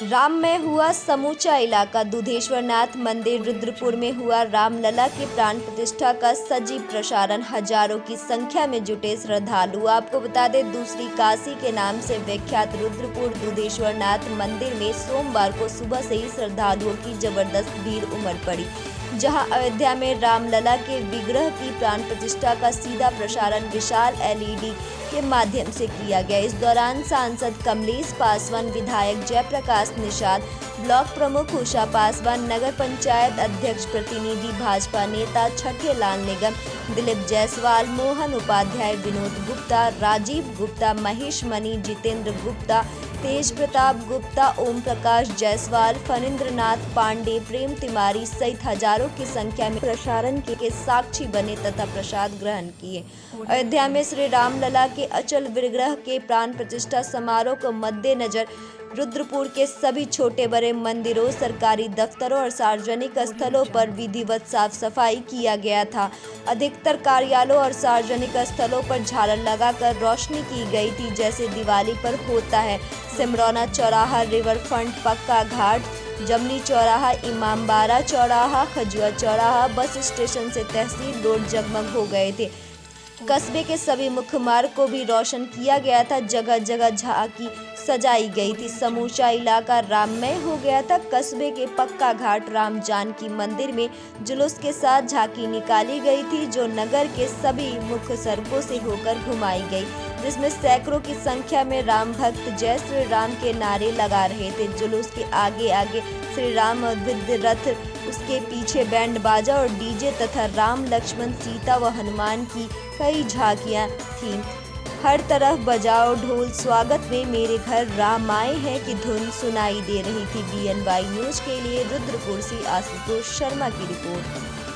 राममय हुआ समूचा इलाका। दुधेश्वरनाथ मंदिर रुद्रपुर में हुआ रामलला के प्राण प्रतिष्ठा का सजीव प्रसारण। हजारों की संख्या में जुटे श्रद्धालु। आपको बता दें, दूसरी काशी के नाम से विख्यात रुद्रपुर दुधेश्वरनाथ मंदिर में सोमवार को सुबह से ही श्रद्धालुओं की जबरदस्त भीड़ उमड़ पड़ी, जहां अयोध्या में रामलला के विग्रह की प्राण प्रतिष्ठा का सीधा प्रसारण विशाल एलईडी के माध्यम से किया गया। इस दौरान सांसद कमलेश पासवान, विधायक जयप्रकाश निषाद, ब्लॉक प्रमुख उषा पासवान, नगर पंचायत अध्यक्ष, प्रतिनिधि, भाजपा नेता छठे लाल निगम, दिलीप जायसवाल, मोहन उपाध्याय, विनोद गुप्ता, राजीव गुप्ता, महेश मनी, जितेंद्र गुप्ता, तेज प्रताप गुप्ता, ओम प्रकाश जायसवाल, फणींद्रनाथ पांडे, प्रेम तिवारी सहित हजारों की संख्या में प्रसारण के साक्षी बने तथा प्रसाद ग्रहण किए। अयोध्या में श्री रामलला के अचल विग्रह के प्राण प्रतिष्ठा समारोह को मद्देनजर रुद्रपुर के सभी छोटे बड़े मंदिरों, सरकारी दफ्तरों और सार्वजनिक स्थलों पर विधिवत साफ सफाई किया गया था। अधिकतर कार्यालयों और सार्वजनिक स्थलों पर झालर लगाकर रोशनी की गई थी, जैसे दिवाली पर होता है। सिमरौना चौराहा, रिवर फ्रंट, पक्का घाट, जमनी चौराहा, इमामबाड़ा चौराहा, खजुआ चौराहा, बस स्टेशन से तहसील रोड जगमग हो गए थे। कस्बे के सभी मुख्य मार्ग को भी रोशन किया गया था। जगह जगह झांकी सजाई गई थी। समूचा इलाका राममय हो गया था। कस्बे के पक्का घाट राम जानकी मंदिर में जुलूस के साथ झांकी निकाली गई थी, जो नगर के सभी मुख्य सड़कों से होकर घुमाई गई, जिसमें सैकड़ों की संख्या में राम भक्त जय श्री राम के नारे लगा रहे थे। जुलूस के आगे आगे श्री राम दिव्य रथ, उसके पीछे बैंड बाजा और डीजे तथा राम, लक्ष्मण, सीता व हनुमान की कई झांकियां थीं। हर तरफ बजाओ ढोल, स्वागत में मेरे घर राम आए हैं की धुन सुनाई दे रही थी। BNY न्यूज के लिए रुद्रपुर से आशुतोष शर्मा की रिपोर्ट।